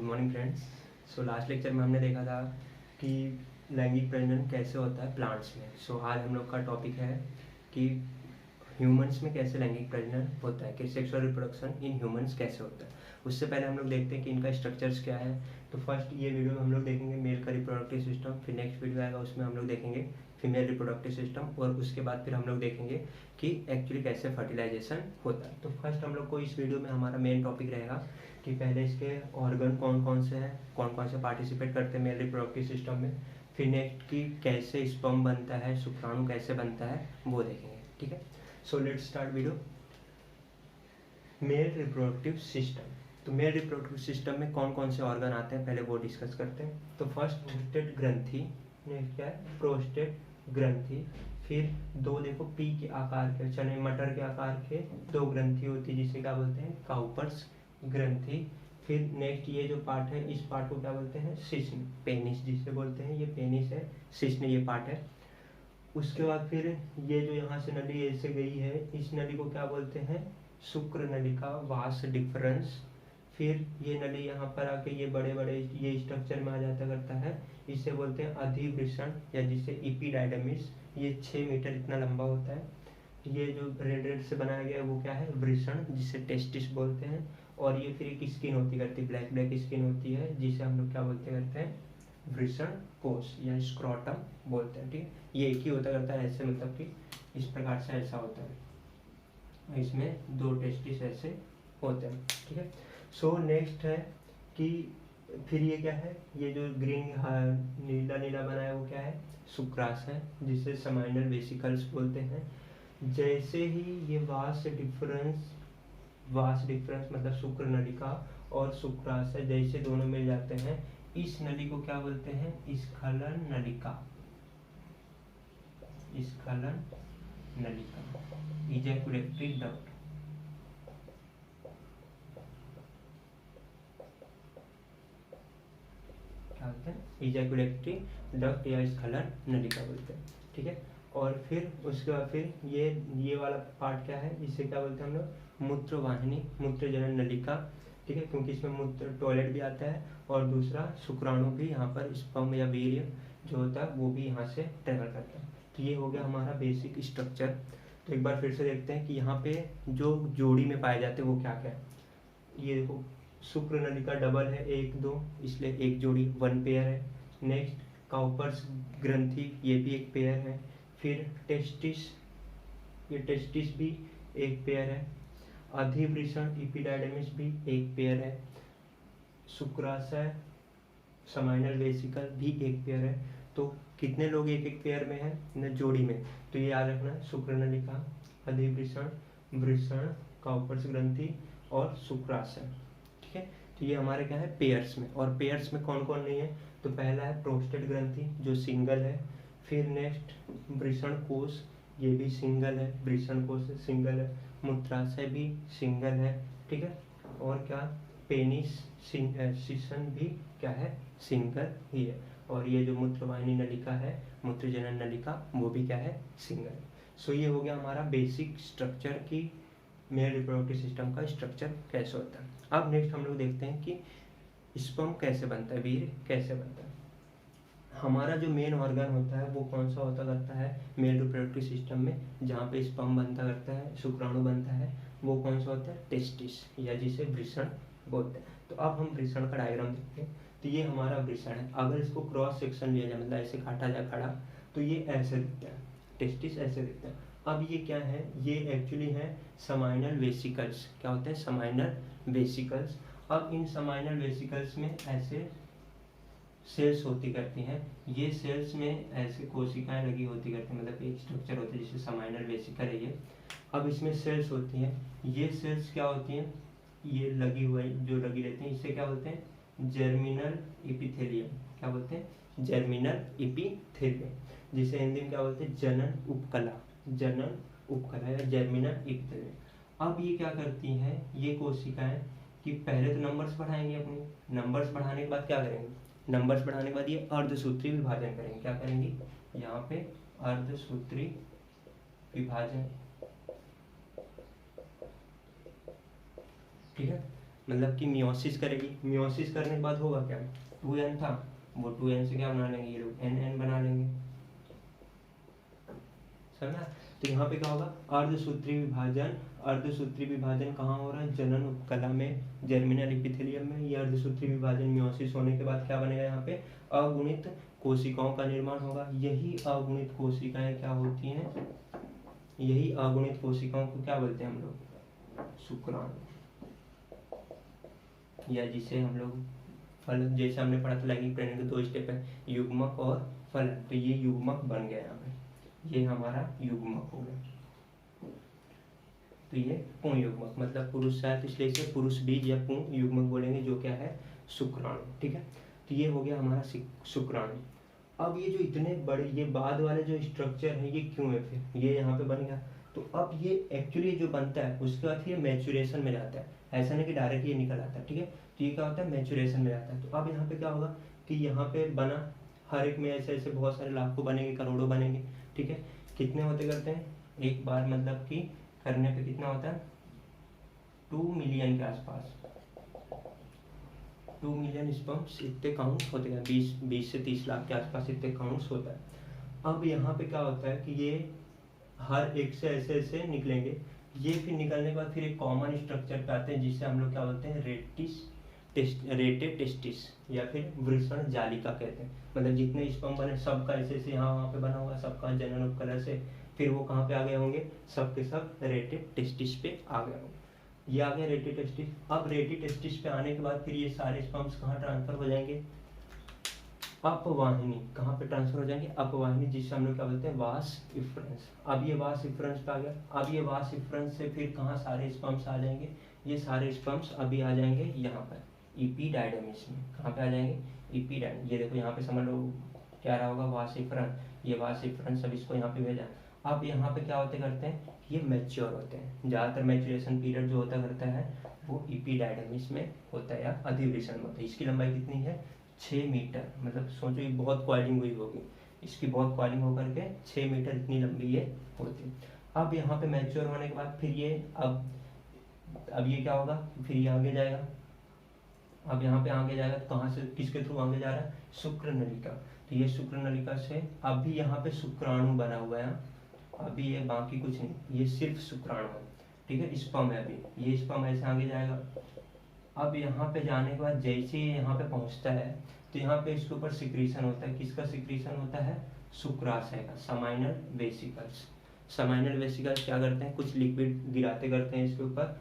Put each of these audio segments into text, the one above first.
Morning friends. So last lecture में हमने देखा था कि लैंगिक प्रजनन कैसे होता है प्लांट्स में। सो आज हम लोग का टॉपिक है कि ह्यूमंस में कैसे लैंगिक प्रजनन होता है, कि सेक्सुअल रिप्रोडक्शन इन ह्यूमंस कैसे होता है। उससे पहले हम लोग देखते हैं कि इनका स्ट्रक्चर्स क्या है। तो फर्स्ट ये वीडियो में हम लोग देखेंगे मेल का रिप्रोडक्टिव सिस्टम, फिर नेक्स्ट वीडियो आएगा उसमें हम लोग देखेंगे फीमेल रिप्रोडक्टिव सिस्टम, और उसके बाद फिर हम लोग देखेंगे कि एक्चुअली कैसे फर्टिलाइजेशन होता है। तो फर्स्ट हम लोग को इस वीडियो में हमारा मेन टॉपिक रहेगा कि पहले इसके ऑर्गन कौन कौन से हैं, कौन कौन से पार्टिसिपेट करते हैं मेल रिप्रोडक्टिव सिस्टम में। फिर नेक्स्ट की कैसे स्पर्म बनता है, शुक्राणु कैसे बनता है, वो देखेंगे। ठीक है, so let's start video. Male reproductive system. तो मेल रिप्रोडक्टिव सिस्टम में कौन कौन से ऑर्गन आते हैं पहले वो डिस्कस करते हैं। तो फर्स्ट प्रोस्टेट ग्रंथि, नेक्स्ट क्या है प्रोस्टेट ग्रंथि। फिर दो देखो पी के आकार के, चने मटर के आकार के दो ग्रंथि होती है जिसे क्या बोलते हैं काउपर्स ग्रंथि। फिर नेक्स्ट ये जो पार्ट है इस पार्ट को क्या बोलते हैं शिश्न, पेनिस जिसे बोलते हैं, ये पेनिस है, शिश्न ये पार्ट है। उसके बाद फिर ये जो यहाँ से नली ऐसे गई है इस नली को क्या बोलते हैं शुक्र नलिका, वास डिफरेंस। फिर ये नली यहाँ पर आके ये बड़े बड़े ये स्ट्रक्चर में आ जाता करता है, इसे बोलते हैं अधिवृषण या जिसे इपीडाइडमिस। ये 6 मीटर इतना लंबा होता है। ये जो रेड रेड से बनाया गया है वो क्या है वृषण, जिसे टेस्टिस बोलते हैं। और ये फिर एक स्किन होती करती है, ब्लैक ब्लैक स्किन होती है जिसे हम लोग क्या बोलते करते हैं वृषण कोश या स्क्रोटम बोलते हैं। ठीक है, ये एक ही होता करता है ऐसे, मतलब कि इस प्रकार से ऐसा होता है, इसमें दो टेस्टिस ऐसे होते हैं। ठीक है, सो नेक्स्ट है कि फिर ये क्या है, ये जो ग्रीन नीला नीला बना है वो क्या है शुक्रास है, जिसे समाइनल वेसिकल्स बोलते हैं। जैसे ही ये वास डिफरेंस मतलब शुक्र नलिका और शुक्राशय जैसे दोनों मिल जाते हैं इस नली को क्या बोलते हैं स्खलन नलिका, स्खलन नलिका, इजैकुलेटरी डक्ट। क्या बोलते हैं इजैकुलेटरी डक्ट या स्खलन नलिका बोलते हैं। ठीक है, और फिर उसके बाद फिर ये वाला पार्ट क्या है, इसे क्या बोलते हैं हम लोग मूत्र वाहिनी, मूत्र जनन नलिका। ठीक है, क्योंकि इसमें मूत्र टॉयलेट भी आता है और दूसरा शुक्राणु भी यहाँ पर स्पर्म या वीर्य जो होता है वो भी यहाँ से ट्रेवल करता है। तो ये हो गया हमारा बेसिक स्ट्रक्चर। तो एक बार फिर से देखते हैं कि यहाँ पे जो जोड़ी में पाए जाते हैं वो क्या क्या है। ये देखो शुक्र नलिका डबल है 1 2, इसलिए एक जोड़ी 1 पेयर है। नेक्स्ट काउपर्स ग्रंथि, ये भी एक पेयर है। फिर टेस्टिस, ये टेस्टिस भी एक पेयर है। अधिवृषण इपिडाइडमिस भी एक पेयर है। शुक्राशय समाइनल वेसिकल भी एक पेयर है। तो कितने लोग एक एक पेयर में है न जोड़ी में, तो ये याद रखना शुक्र नलिका, अधिवृषण, वृषण, काउपर्स ग्रंथि और शुक्राशय। ठीक है, तो ये हमारे क्या है पेयर्स में। और पेयर्स में कौन कौन नहीं है, तो पहला है प्रोस्टेट ग्रंथि जो सिंगल है। फिर नेक्स्ट वृषण कोश, ये भी सिंगल है, वृषण कोश सिंगल है। मूत्राशय भी सिंगल है। ठीक है, और क्या पेनिस शिशन भी क्या है सिंगल ही है। और ये जो मूत्रवाहिनी नलिका है, मूत्रजनन नलिका, वो भी क्या है सिंगल। सो ये हो गया हमारा बेसिक स्ट्रक्चर की मेल रिप्रोडक्टिव सिस्टम का स्ट्रक्चर कैसे होता है। अब नेक्स्ट हम लोग देखते हैं कि स्पर्म कैसे बनता है, वीर्य कैसे बनता है। हमारा जो मेन ऑर्गन होता है वो कौन सा होता करता है मेल रिप्रोडक्टिव सिस्टम में, जहाँ पे स्पर्म बनता करता है, शुक्राणु बनता है, वो कौन सा होता है टेस्टिस या जिसे वृषण बोलते हैं। तो अब हम वृषण का डायग्राम देखते हैं। तो ये हमारा वृषण है, अगर इसको क्रॉस सेक्शन लिया जाए मतलब ऐसे काटा जाए खड़ा, तो ये ऐसे दिखता है, टेस्टिस ऐसे दिखता है। अब ये क्या है, ये एक्चुअली है समाइनल वेसिकल्स। क्या होते हैं समाइनल वेसिकल्स। अब इन समाइनल वेसिकल्स में ऐसे सेल्स होती करती हैं, ये सेल्स में ऐसे कोशिकाएं लगी होती करती हैं, मतलब एक स्ट्रक्चर होता है जिसे समाइनल वेसिकल है ये। अब इसमें सेल्स होती हैं, ये सेल्स क्या होती हैं, ये लगी हुई जो लगी रहती हैं इसे क्या बोलते हैं जर्मिनल इपिथेलियम। क्या बोलते हैं जर्मिनल इपिथेलियम, जिसे हिंदी में क्या बोलते हैं जनन उपकला, जनन उपकला या जर्मिनल इपिथेलियम। अब ये क्या करती हैं ये कोशिकाएं कि पहले तो नंबर्स बढ़ाएंगे अपनी, नंबर्स बढ़ाने के बाद क्या करेंगे, नंबर्स बढ़ाने के बाद ये अर्धसूत्री विभाजन करेंगे। क्या करेंगी यहाँ पे अर्धसूत्री विभाजन। ठीक है, मतलब कि मियोसिस करेगी। मियोसिस करने के बाद होगा क्या, 2n था, वो 2n से क्या बना लेंगे ये लोग, nn बना लेंगे, समझा। तो यहाँ पे क्या होगा, अर्धसूत्री विभाजन। अर्धसूत्री विभाजन कहाँ हो रहा है, जनन उपकला में, जर्मिनल एपिथेलियम में। ये अर्धसूत्री विभाजन मियोसिस होने के बाद क्या बनेगा, यहाँ पे अगुणित कोशिकाओं का निर्माण होगा। यही अगुणित कोशिकाएं क्या होती हैं, यही अगुणित कोशिकाओं को क्या बोलते हैं हम लोग, शुक्राणु, या जिसे हम लोग फल, जैसे हमने पढ़ा था लैंगिक प्रेरण के 2 स्टेप है, युग्मक और फलन। तो ये युग्मक बन गया यहाँ पे, ये हमारा युग्मक हो गया। तो ये पुंग युग्मक, मतलब पुरुष शायद, इसलिए इसे पुरुष बीज या पुंग युग्मक बोलेंगे, जो क्या है, शुक्राणु। ठीक है, तो ये हो गया हमारा शुक्राणु। अब ये जो इतने बड़े, ये बाद वाले जो स्ट्रक्चर है, ये क्यों है, फिर ये यहाँ पे बन गया। तो अब ये एक्चुअली जो बनता है उसके बाद ये मैचुरेशन में जाता है, ऐसा नहीं कि डायरेक्ट ये निकल आता है। ठीक है, तो ये क्या होता है, मैचुरेशन में जाता है। तो अब यहाँ पे क्या होगा कि यहाँ पे बना, हर एक में ऐसे ऐसे बहुत सारे लाखों बनेंगे, करोड़ों बनेंगे। ठीक है, कितने होते करते हैं एक बार, मतलब कि करने पे कितना होता है, 2 मिलियन के आसपास, 2 मिलियन स्पर्म्स इतने काउंट होते हैं, 20 से 30 लाख के आसपास इतने काउंट्स होता है। अब यहाँ पे क्या होता है कि ये हर एक से ऐसे ऐसे निकलेंगे। ये फिर निकलने के बाद फिर एक कॉमन स्ट्रक्चर पे आते हैं, जिससे हम लोग क्या बोलते हैं, रेटेड टेस्टिस या फिर वृषण जालिका कहते हैं। मतलब जितने स्पर्म बने सबका ऐसे ऐसे यहाँ वहाँ पे बना होगा, सबका जनन उपकला से फिर वो कहाँ पे आ गए होंगे, सब के सब रेटेड टेस्टिस पे आ गए होंगे। ये आ गया रेटेड टेस्टिस। अब रेटेड टेस्टिस पे आने के बाद फिर ये सारे स्पर्म्स कहाँ ट्रांसफर हो जाएंगे, अपवाहिनी। कहाँ पे ट्रांसफर हो जाएंगे, अपवाहिनी, जिससे हम लोग क्या बोलते हैं, वास इफ्रेंस। अब ये वास इफ्रेंस पे आ गया। अब ये वास इफ्रेंस से फिर कहाँ सारे स्पर्म्स आ जाएंगे, ये सारे स्पर्म्स अभी आ जाएंगे यहाँ पर इपीडायडमिस में। कहाँ पे आ जाएंगे, इपीडायडमिस। ये देखो यहाँ पे समझ लो क्या रहा होगा, वास इफ्रेंस, ये वास इफ्रेंस, अब इसको यहाँ पे भेजा। अब यहाँ पे क्या होते करते हैं, ये मैच्योर होते हैं। ज़्यादातर मैच्योरेशन पीरियड जो होता करता है वो इपीडायडमिस में होता है या अधिवृषण में होता है। इसकी लंबाई कितनी है, 6 मीटर। मतलब सोचो ये बहुत कॉइलिंग हुई होगी, इसकी बहुत कॉइलिंग होकर के 6 मीटर इतनी लंबी ये होती है। अब यहाँ पे मैच्योर होने के बाद फिर ये अब ये क्या होगा, फिर ये आगे जाएगा। अब यहाँ पे आगे जाएगा तो कहाँ से, किसके थ्रू आगे जा रहा है, शुक्र नलिका। तो ये शुक्र नलिका से अभी यहाँ पे शुक्राणु बना हुआ है। अभी ये बाकी कुछ नहीं, ये सिर्फ शुक्राणु है। ठीक है, स्पर्म है अभी, ये स्पर्म ऐसे आगे जाएगा। अब यहाँ पे जाने के बाद जैसे ये यहाँ पे पहुँचता है तो यहाँ पे इसके ऊपर सिक्रीशन होता है। किसका सिक्रीशन होता है, शुक्राशय का, समाइनल वेसिकल्स। समाइनल वेसिकल्स क्या करते हैं, कुछ लिक्विड गिराते करते हैं इसके ऊपर।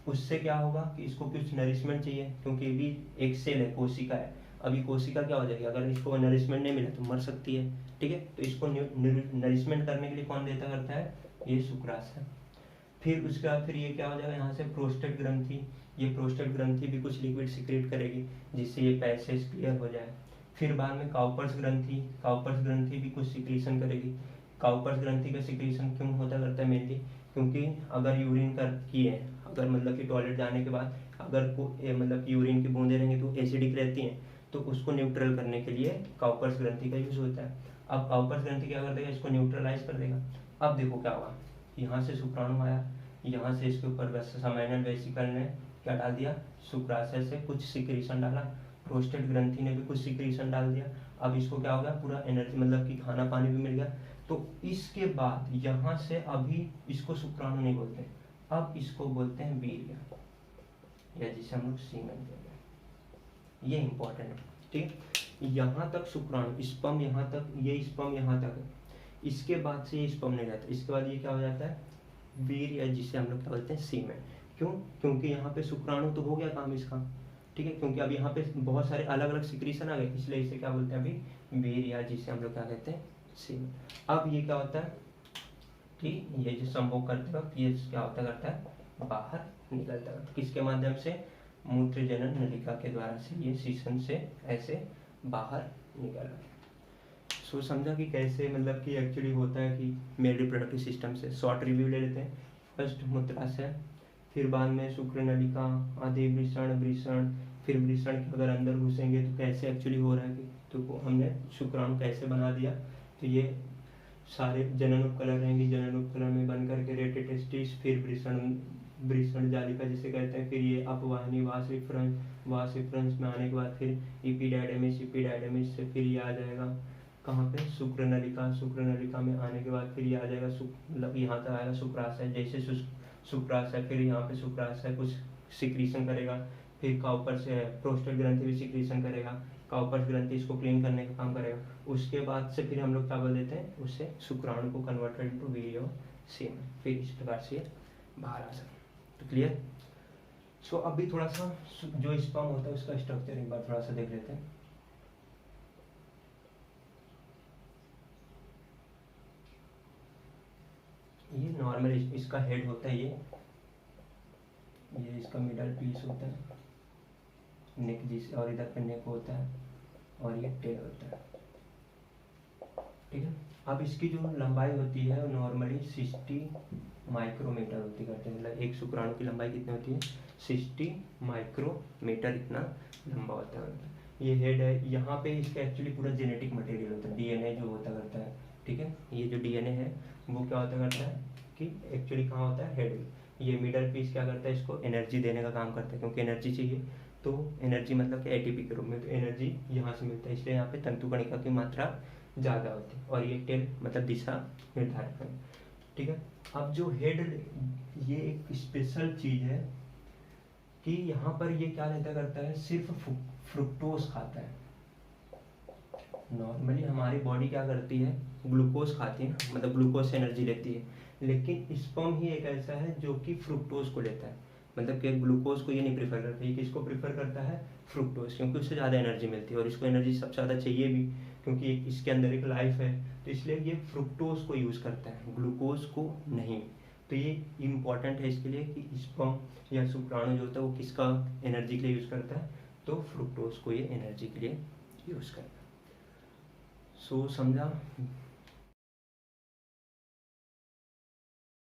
उससे क्या होगा कि इसको कुछ नरिशमेंट चाहिए, क्योंकि ये भी एक सेल है, कोशिका है। अभी कोशिका क्या हो जाएगी, अगर इसको नरिशमेंट नहीं मिला तो मर सकती है। ठीक है, तो इसको नरिशमेंट करने के लिए कौन देता करता है, ये शुक्राशय। फिर उसके बाद फिर ये क्या हो जाएगा, यहाँ से प्रोस्टेट ग्रंथि। ये प्रोस्टेट ग्रंथि भी कुछ लिक्विड सिक्रेट करेगी, जिससे ये पैसेज क्लियर हो जाए। फिर बाद में काउपर्स ग्रंथि, काउपर्स ग्रंथि भी कुछ सिक्रीशन करेगी। काउपर्स ग्रंथि का सिक्रीशन क्यों होता करता है मेनली, क्योंकि अगर यूरिन कर किए, अगर मतलब कि टॉयलेट जाने के बाद अगर मतलब कि यूरिन की बूंदें रहेंगी तो एसिडिक रहती हैं, तो उसको न्यूट्रल करने के लिए काउपर्स ग्रंथि का यूज होता है। अब काउपर्स ग्रंथि क्या कर देगा, इसको न्यूट्रलाइज कर देगा। अब देखो क्या होगा, यहाँ से शुक्राणु आया, यहाँ से इसके ऊपर समाइनल वेसिकल ने क्या डाल दिया, शुक्राशय से कुछ सिक्रीशन डाला, प्रोस्टेट ग्रंथि ने भी कुछ सिक्रीशन डाल दिया। अब इसको क्या हो गया, पूरा एनर्जी, मतलब कि खाना पानी भी मिल गया। तो इसके बाद यहाँ से अभी इसको शुक्राणु नहीं बोलते, अब इसको बोलते हैं वीर्य, या जिसे हम लोग सीमेन कहते हैं। ये इंपॉर्टेंट है। ठीक, यहाँ तक शुक्राणु, स्पर्म यहाँ तक, ये स्पर्म यहाँ तक है। इसके बाद से ये स्पर्म नहीं रहता, इसके बाद ये क्या हो जाता है, वीर्य, या जिसे हम लोग क्या बोलते हैं, सीमेन। क्यों, क्योंकि यहाँ पे शुक्राणु तो हो गया काम इसका। ठीक है, क्योंकि अब यहाँ पे बहुत सारे अलग अलग सिक्रीशन आ गए, इसलिए इसे क्या बोलते हैं अभी, वीर्य, या जिसे हम लोग क्या कहते हैं, सीमेन। अब ये क्या होता है कि ये जो संभोग करते वक्त ये क्या होता करता है, बाहर निकलता है। किसके माध्यम से, मूत्र जनन नलिका के द्वारा से ये सीसन से ऐसे बाहर निकल। सो समझा कि कैसे, मतलब कि एक्चुअली होता है कि मेल रिप्रोडक्टिव सिस्टम से। शॉर्ट रिव्यू ले लेते हैं। फर्स्ट मूत्राशय, फिर बाद में शुक्र नलिका, अधिवृषण, वृषण, फिर वृषण के अगर अंदर घुसेंगे तो कैसे एक्चुअली हो रहा है कि, तो हमने शुक्राणु कैसे बना दिया। तो ये सारे जनन उपकला रहेंगी, जनन उपकला में बन करके रेटेड टेस्टिस, फिर वृषण वृषण जालिका जिसे कहते हैं। फिर ये अपवाहिनी वास रेफरेंस में आने के बाद फिर एपिडाइडमिस से फिर ये आ जाएगा कहाँ पे, शुक्र नलिका में आने के बाद फिर ये आ जाएगा मतलब यहाँ तक आएगा शुक्राशय। जैसे शुक्राशय फिर यहाँ पे शुक्राशय कुछ सिक्रीशन करेगा, फिर काउपर से प्रोस्टेट ग्रंथि भी सिक्रीशन करेगा, काउपर ग्रंथि इसको क्लीन करने का काम करेगा। उसके बाद से फिर हम लोग क्या बोल देते हैं, उससे शुक्राणु को कन्वर्टेड इनटू वीर्य सीमेन, फिर इस प्रकार से बाहर आ सकते। तो क्लियर। सो अभी थोड़ा सा जो स्पर्म होता है उसका स्ट्रक्चर एक बार थोड़ा सा देख लेते हैं। ये नॉर्मल इसका हेड होता है, ये इसका मिडल पीस होता है, नेक जिस और इधर पे नेक होता है और ये टेल होता है, ठीक है। अब इसकी जो लंबाई होती है वो नॉर्मली 60 माइक्रोमीटर होती करते हैं। मतलब एक शुक्राणु की लंबाई कितनी होती है, 60 माइक्रोमीटर इतना लंबा होता है। ये हेड है, यहाँ पे इसका एक्चुअली पूरा जेनेटिक मटेरियल होता है, डीएनए जो होता करता है, ठीक है। ये जो डीएनए है वो क्या होता करता है कि एक्चुअली कहाँ होता है, हेड में। ये मिडल पीस क्या करता है, इसको एनर्जी देने का काम करता है, क्योंकि एनर्जी चाहिए। तो एनर्जी मतलब कि एटीपी के रूप में, तो एनर्जी यहाँ से मिलता है, इसलिए यहाँ पे तंतु कणिका की मात्रा ज़्यादा होती है। और ये टेल मतलब दिशा निर्धारक है, ठीक है। अब जो हेड, ये एक स्पेशल चीज़ है कि यहाँ पर ये क्या लेता करता है, सिर्फ फ्रुक्टोज खाता है। नॉर्मली हमारी बॉडी क्या करती है, ग्लूकोज खाती है ना, मतलब ग्लूकोज से एनर्जी लेती है। लेकिन स्पर्म ही एक ऐसा है जो कि फ्रुक्टोज को लेता है, मतलब कि ग्लूकोज को ये नहीं प्रेफर करता, ये किसको प्रेफर करता है, फ्रुक्टोज, क्योंकि उससे ज़्यादा एनर्जी मिलती है और इसको एनर्जी सबसे ज़्यादा चाहिए भी, क्योंकि इसके अंदर एक लाइफ है। तो इसलिए ये फ्रुक्टोज को यूज़ करता है, ग्लूकोज को नहीं। तो ये इम्पॉर्टेंट है इसके लिए कि स्पर्म या शुक्राणु जो होता है वो किसका एनर्जी के लिए यूज़ करता है, तो फ्रुक्टोज को ये एनर्जी के लिए यूज़ करता है। सो समझा।